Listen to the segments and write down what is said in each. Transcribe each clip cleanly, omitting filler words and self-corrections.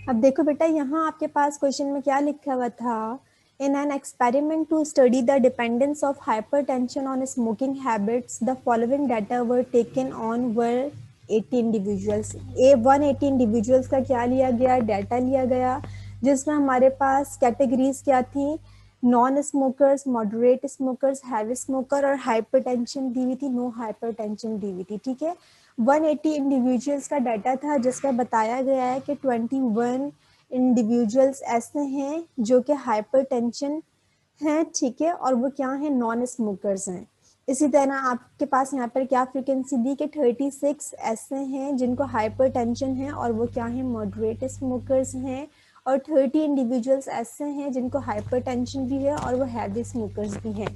अब देखो बेटा, यहाँ आपके पास क्वेश्चन में क्या लिखा हुआ था, in an experiment to study the dependence of hypertension on smoking habits the following data were taken on were 80 individuals. 180 individuals का क्या लिया गया, डाटा लिया गया, जिसमें हमारे पास कैटेगरीज क्या थी, non smokers, moderate smokers, heavy smoker और हाइपरटेंशन दी हुई थी, नो हाइपरटेंशन दी हुई थी। ठीक है, 180 इंडिविजुअल्स का डाटा था जिसमें बताया गया है कि 21 इंडिविजुअल्स ऐसे हैं जो कि हाइपरटेंशन हैं, ठीक है, और वो क्या हैं, नॉन स्मोकर्स हैं। इसी तरह आपके पास यहाँ पर क्या फ्रीक्वेंसी दी कि 36 ऐसे हैं जिनको हाइपरटेंशन है और वो क्या हैं, मॉडरेट स्मोकर्स हैं, और 30 इंडिविजुअल्स ऐसे हैं जिनको हाइपरटेंशन भी है और वो हैवी स्मोकर्स भी हैं।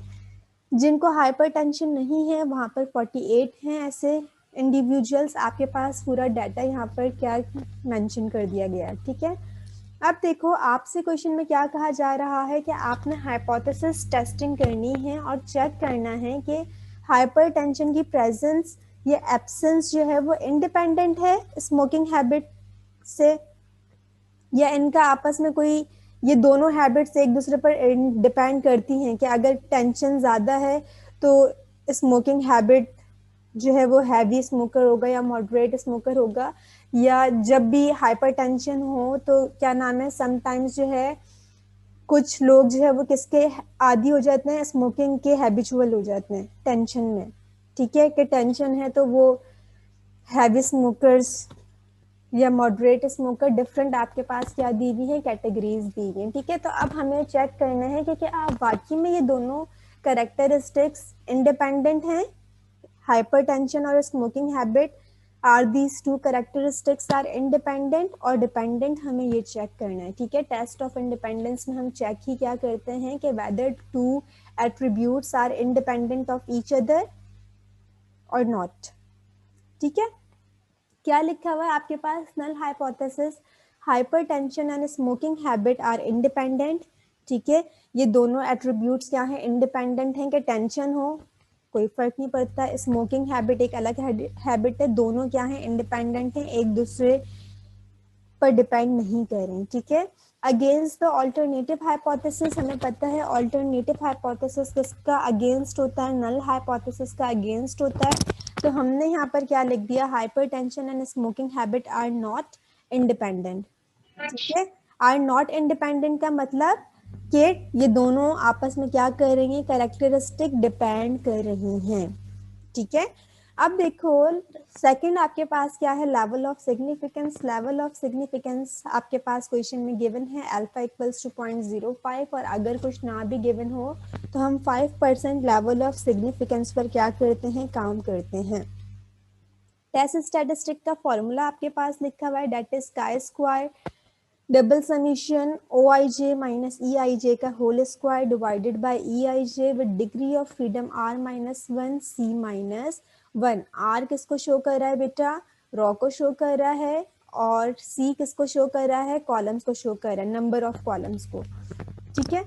जिनको हाइपरटेंशन नहीं है वहाँ पर 48 हैं ऐसे इंडिविजुअल्स। आपके पास पूरा डाटा यहाँ पर क्या मेंशन कर दिया गया है। ठीक है, अब देखो आपसे क्वेश्चन में क्या कहा जा रहा है कि आपने हाइपोथेसिस टेस्टिंग करनी है और चेक करना है कि हाइपरटेंशन की प्रेजेंस या एब्सेंस जो है वो इंडिपेंडेंट है स्मोकिंग हैबिट से, या इनका आपस में कोई, ये दोनों हैबिट्स एक दूसरे पर डिपेंड करती हैं कि अगर टेंशन ज़्यादा है तो स्मोकिंग हैबिट जो है वो हैवी स्मोकर होगा या मॉडरेट स्मोकर होगा, या जब भी हाइपरटेंशन हो तो क्या नाम है, समटाइम्स जो है कुछ लोग जो है वो किसके आदी हो जाते हैं, स्मोकिंग के हैबिचुअल हो जाते हैं टेंशन में। ठीक है, कि टेंशन है तो वो हैवी स्मोकर्स या मॉडरेट स्मोकर, डिफरेंट आपके पास क्या दी हुई है, कैटेगरीज दी हुई है। ठीक है, तो अब हमें चेक करना है कि क्या आप वाकई में ये दोनों करेक्टरिस्टिक्स इंडिपेंडेंट हैं, हाइपरटेंशन और smoking habit, are these two characteristics are independent और डिपेंडेंट, हमें ये चेक करना है। ठीक है, टेस्ट ऑफ इंडिपेंडेंस में हम चेक ही क्या करते हैं कि whether two attributes are independent of each other or not. ठीक है, क्या लिखा हुआ है आपके पास, null hypothesis, hypertension and smoking habit are independent. ठीक है, ये दोनों एट्रीब्यूट्स क्या है, इंडिपेंडेंट हैं, कि टेंशन हो कोई फर्क नहीं पड़ता, स्मोकिंग हैबिट एक अलग हैबिट है, दोनों क्या है, इंडिपेंडेंट हैं, एक दूसरे पर डिपेंड नहीं कर रहे हैं। ठीक है, अगेंस्ट द ऑल्टरनेटिव हाइपोथेसिस, हमें पता है ऑल्टरनेटिव हाइपोथेसिस किसका अगेंस्ट होता है, नल हाइपोथेसिस का अगेंस्ट होता है। तो हमने यहाँ पर क्या लिख दिया, hypertension and smoking habit are not independent. ठीक है, आर नॉट इंडिपेंडेंट का मतलब कि ये दोनों आपस में क्या कर रही हैं, कैरेक्टरिस्टिक डिपेंड कर रही हैं। ठीक है, अब देखो सेकंड आपके पास क्या है, level of significance. Level of significance आपके पास क्वेश्चन में गिवन है अल्फा इक्वल्स टू 0.05, और अगर कुछ ना भी गिवन हो तो हम 5% लेवल ऑफ सिग्निफिकेंस पर क्या करते हैं, काम करते हैं। टेस्ट स्टैटिस्टिक का फॉर्मूला आपके पास लिखा हुआ है, that is chi square double summation O I J minus E I J का whole square divided by E I J with degree of freedom R minus one C minus one. R किसको show कर रहा है बेटा, raw को show कर रहा है, और सी किसको शो कर रहा है, कॉलम्स को शो कर रहा है, नंबर ऑफ कॉलम्स को। ठीक है,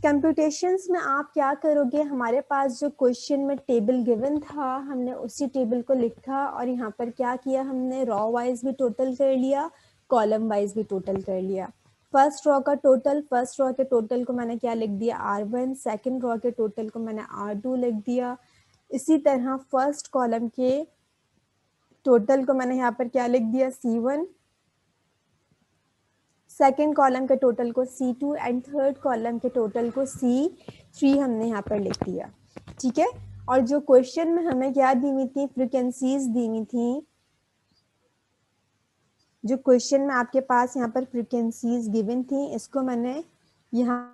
कंप्यूटेशंस में आप क्या करोगे, हमारे पास जो क्वेश्चन में टेबल गिवन था हमने उसी टेबल को लिखा, और यहाँ पर क्या किया हमने, रॉ वाइज भी टोटल कर लिया, कॉलम वाइज भी टोटल कर लिया। फर्स्ट रॉ का टोटल, फर्स्ट रॉ के टोटल को मैंने क्या लिख दिया, R1, सेकंड रॉ के टोटल को मैंने R2 लिख दिया। इसी तरह फर्स्ट कॉलम के टोटल को मैंने यहाँ पर क्या लिख दिया, C1, सेकेंड कॉलम के टोटल को C2 एंड थर्ड कॉलम के टोटल को C3 हमने यहाँ पर लिख दिया। ठीक है, और जो क्वेश्चन में हमें क्या दी हुई थी, फ्रीक्वेंसीज दी हुई थी, जो क्वेश्चन में आपके पास यहाँ पर फ्रीक्वेंसीज गिवन थी, इसको मैंने यहाँ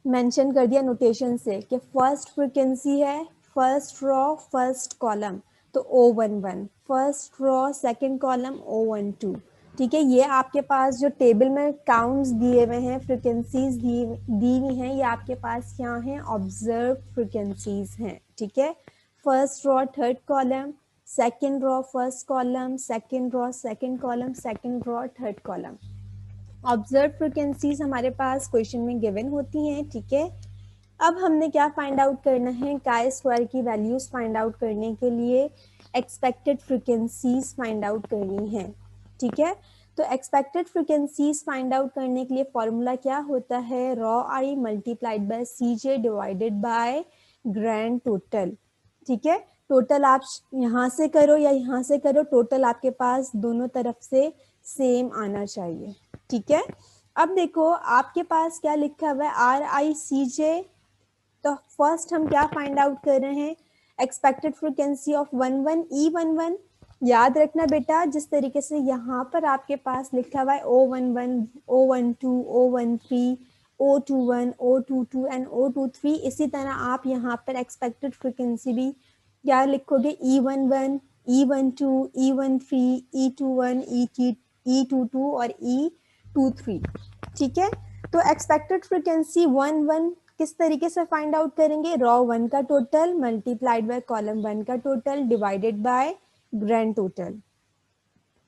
मेंशन कर दिया नोटेशन से कि फर्स्ट फ्रीक्वेंसी है फर्स्ट रॉ फर्स्ट कॉलम, तो O11, first raw second column O12। ठीक है, ये आपके पास जो टेबल में काउंट्स दिए हुए हैं, फ्रीक्वेंसीज दी हुई हैं, ये आपके पास क्या हैं, ऑब्जर्व फ्रीक्वेंसीज हैं। ठीक है, first raw third column, second raw first column, second raw second column, second raw third column. Observe frequencies हमारे पास क्वेश्चन में गिवन होती हैं। ठीक है, अब हमने क्या फाइंड आउट करना है, काय स्क्वायर की वैल्यूज फाइंड आउट करने के लिए एक्सपेक्टेड फ्रीक्वेंसीज फाइंड आउट करनी है, ठीक है। तो एक्सपेक्टेड फ्रीक्वेंसीज फाइंड आउट करने के लिए फॉर्मूला क्या होता है, row I multiplied by C J divided by grand total, ठीक है। टोटल आप यहाँ से करो या यहाँ से करो, टोटल आपके पास दोनों तरफ से सेम आना चाहिए, ठीक है। अब देखो आपके पास क्या लिखा हुआ है, आर आई सी जे। तो फर्स्ट हम क्या फाइंड आउट कर रहे हैं, एक्सपेक्टेड फ्रीक्वेंसी ऑफ 11 याद रखना बेटा, जिस तरीके से यहाँ पर आपके पास लिखा हुआ है O11, O12, O13, O21, O22 and O23, इसी तरह आप यहाँ पर एक्सपेक्टेड फ्रीक्वेंसी भी क्या लिखोगे, E11, E12, E13, E21, E22 और E23, ठीक है। तो एक्सपेक्टेड फ्रीक्वेंसी 11 किस तरीके से फाइंड आउट करेंगे, रॉ 1 का टोटल मल्टीप्लाइड बाय कॉलम 1 का total divided by grand total,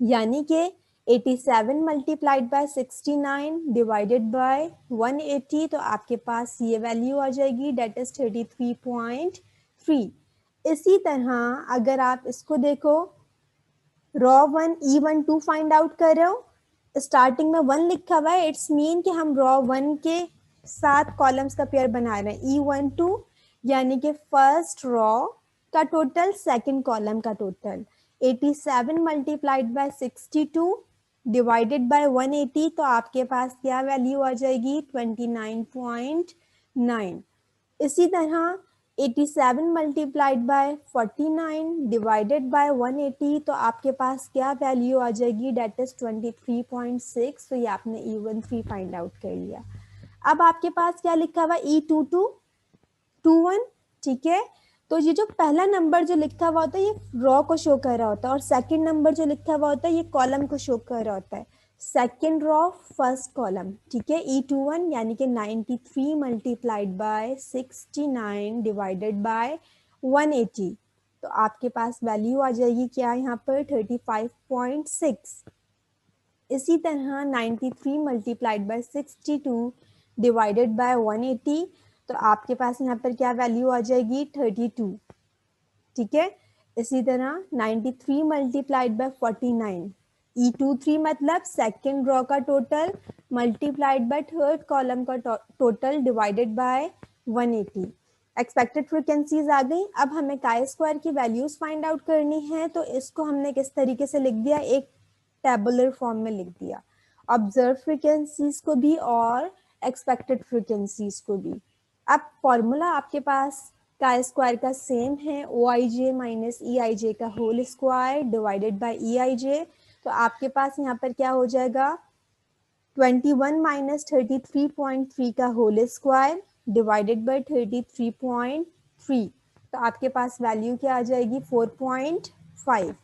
यानी कि 87 मल्टीप्लाइड बाय 69 डिवाइडेड बाय 180, तो आपके पास ये वैल्यू आ जाएगी, डेट इज 33.3। इसी तरह अगर आप इसको देखो, रॉ 1 E12 फाइंड आउट कर रहे हो, स्टार्टिंग में 1 लिखा हुआ है, इट्स मीन कि हम रॉ 1 के साथ कॉलम्स का पेयर बना रहे हैं, E12 यानी कि फर्स्ट रॉ का टोटल सेकंड कॉलम का total, 87 multiplied by 62 divided by 180, तो आपके पास क्या वैल्यू आ जाएगी, 29.9। इसी तरह 87 मल्टीप्लाइड बाय 49 डिवाइडेड बाय 180, तो आपके पास क्या वैल्यू आ जाएगी, डेट इज 23.6। तो ये आपने E13 फाइंड आउट कर लिया। अब आपके पास क्या लिखा हुआ, E22 21, ठीक है। तो ये जो पहला नंबर जो लिखा हुआ होता है ये रॉ को शो कर रहा होता है, और सेकंड नंबर जो लिखा हुआ होता है ये कॉलम को शो कर रहा होता है, सेकंड रॉ फर्स्ट कॉलम, ठीक है। E21 यानी कि 93 मल्टीप्लाइड बाय 69 डिवाइडेड बाय 180, तो आपके पास वैल्यू आ जाएगी क्या यहाँ पर, 35.6। इसी तरह 93 मल्टीप्लाइड बाय 62 डिवाइडेड बाय 180, तो आपके पास यहाँ पर क्या वैल्यू आ जाएगी, 32, ठीक है। इसी तरह 93 मल्टीप्लाइड बाय 49, E23 मतलब सेकेंड रॉ का total multiplied by third column का total divided by 180। Expected frequencies आ गई। अब हमें काय स्क्वायर की वैल्यूज फाइंड आउट करनी है, तो इसको हमने किस तरीके से लिख दिया, एक टेबुलर फॉर्म में लिख दिया, ऑब्जर्व फ्रीक्वेंसीज को भी और एक्सपेक्टेड फ्रीक्वेंसीज को भी। अब फॉर्मूला आपके पास काय स्क्वायर का सेम है, OIJ माइनस EIJ का whole square divided by EIJ, तो आपके पास यहाँ पर क्या हो जाएगा, 21 माइनस 33.3 का होल स्क्वायर डिवाइडेड बाय 33.3, तो आपके पास वैल्यू क्या आ जाएगी, 4.5।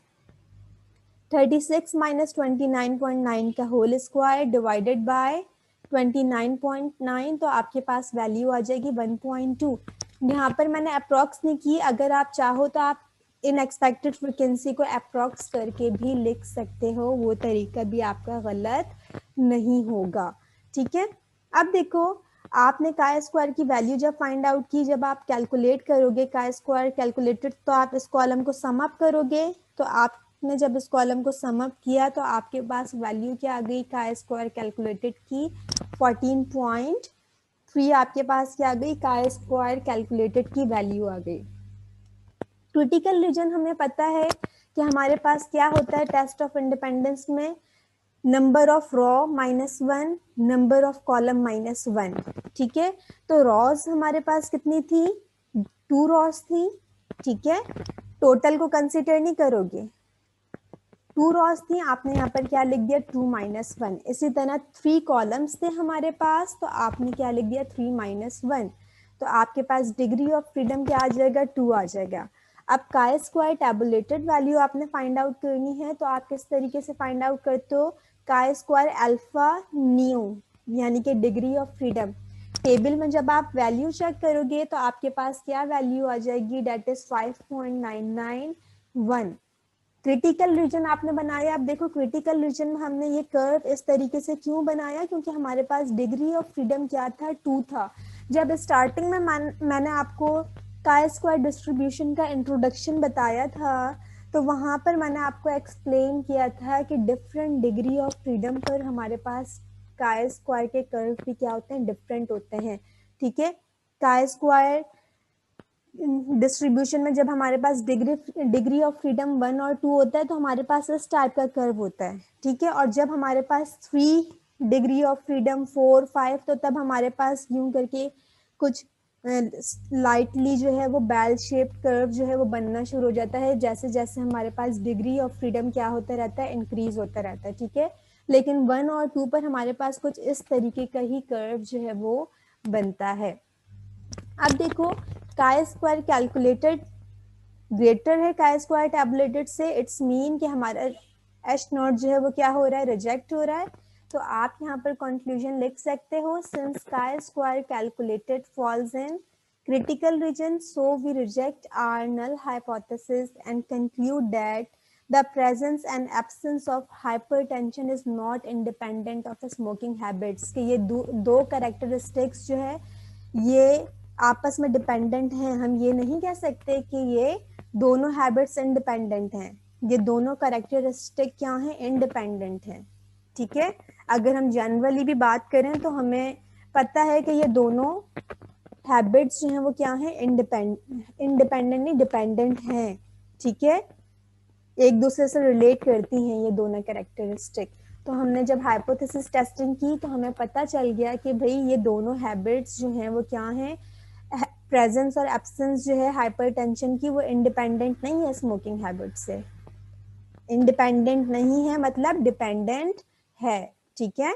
36 माइनस 29.9 का होल स्क्वायर डिवाइडेड बाय 29.9, तो आपके पास वैल्यू आ जाएगी 1.2। यहाँ पर मैंने अप्रॉक्स नहीं की, अगर आप चाहो तो आप इन एक्सपेक्टेड फ्रीक्वेंसी को अप्रॉक्स करके भी लिख सकते हो, वो तरीका भी आपका गलत नहीं होगा, ठीक है। अब देखो आपने काय स्क्वायर की वैल्यू जब फाइंड आउट की, जब आप कैलकुलेट करोगे काय स्क्वायर कैलकुलेटेड, तो आप इस कॉलम को सम अप करोगे, तो आपने जब इस कॉलम को सम अप किया तो आपके पास वैल्यू क्या आ गई, काय स्क्वायर कैलकुलेटेड की 14.3, आपके पास क्या आ गई, काय स्क्वायर कैलकुलेटेड की वैल्यू आ गई। क्रिटिकल रीजन हमें पता है कि हमारे पास क्या होता है टेस्ट ऑफ इंडिपेंडेंस में, number of raw -1, number of column -1, ठीक है। तो रॉज हमारे पास कितनी थी, 2 रॉज थी, ठीक है। टोटल को कंसिडर नहीं करोगे, 2 रॉज थी, आपने यहाँ पर क्या लिख दिया, 2 - 1। इसी तरह 3 कॉलम्स थे हमारे पास, तो आपने क्या लिख दिया, 3 - 1, तो आपके पास डिग्री ऑफ फ्रीडम क्या आ जाएगा, 2 आ जाएगा। अब काय स्क्वायर टैबुलेटेड वैल्यू आपने फाइंड आउट करनी है, तो आप किस तरीके से फाइंड आउट करते हो, काय स्क्वायर अल्फा न्यू यानी कि डिग्री ऑफ फ्रीडम, टेबल में जब आप वैल्यू चेक करोगे तो आपके पास क्या वैल्यू आ जाएगी, डेट इज 5.991। क्रिटिकल रीजन आपने बनाया, अब देखो क्रिटिकल रीजन में हमने ये कर्व इस तरीके से क्यों बनाया, क्योंकि हमारे पास डिग्री ऑफ फ्रीडम क्या था, 2 था, जब स्टार्टिंग में मैंने आपको काई स्क्वायर डिस्ट्रीब्यूशन का इंट्रोडक्शन बताया था, तो वहाँ पर मैंने आपको एक्सप्लेन किया था कि डिफरेंट डिग्री ऑफ फ्रीडम पर हमारे पास काई स्क्वायर के कर्व भी क्या होते हैं, डिफरेंट होते हैं। ठीक है, काई स्क्वायर डिस्ट्रीब्यूशन में जब हमारे पास डिग्री ऑफ फ्रीडम 1 और 2 होता है तो हमारे पास इस टाइप का कर्व होता है। ठीक है, और जब हमारे पास 3 डिग्री ऑफ फ्रीडम 4 5 तो तब हमारे पास यूं करके कुछ लाइटली जो है वो बेल शेप कर्व जो है वो बनना शुरू हो जाता है, जैसे जैसे हमारे पास डिग्री ऑफ फ्रीडम क्या होता रहता है, इंक्रीज होता रहता है। ठीक है, लेकिन 1 और 2 पर हमारे पास कुछ इस तरीके का ही कर्व जो है वो बनता है। अब देखो, काई स्क्वायर कैलकुलेटेड ग्रेटर है काई स्क्वायर टैबुलेटेड से, इट्स मीन कि हमारा एच नॉट जो है वो क्या हो रहा है, रिजेक्ट हो रहा है। तो आप यहाँ पर कंक्लूजन लिख सकते हो, since chi square calculated falls in critical region, so we reject our null hypothesis and conclude that the presence and absence of hypertension is not independent of the smoking habits। कि ये दो characteristics जो है ये आपस में dependent हैं। हम ये नहीं कह सकते कि ये दोनों हैबिट्स इंडिपेंडेंट हैं, ये दोनों कैरेक्टरिस्टिक क्या हैं, इंडिपेंडेंट हैं। ठीक है, अगर हम जनरली भी बात करें तो हमें पता है कि ये दोनों हैबिट्स जो हैं वो क्या हैं, इंडिपेंडेंट नहीं डिपेंडेंट हैं। ठीक है, एक दूसरे से रिलेट करती हैं ये दोनों कैरेक्टरिस्टिक। तो हमने जब हाइपोथेसिस टेस्टिंग की तो हमें पता चल गया कि भाई ये दोनों हैबिट्स जो हैं वो क्या हैं, प्रेजेंस और एब्सेंस जो है हाइपरटेंशन की वो इंडिपेंडेंट नहीं है स्मोकिंग हैबिट से। इंडिपेंडेंट नहीं है मतलब डिपेंडेंट है। ठीक है,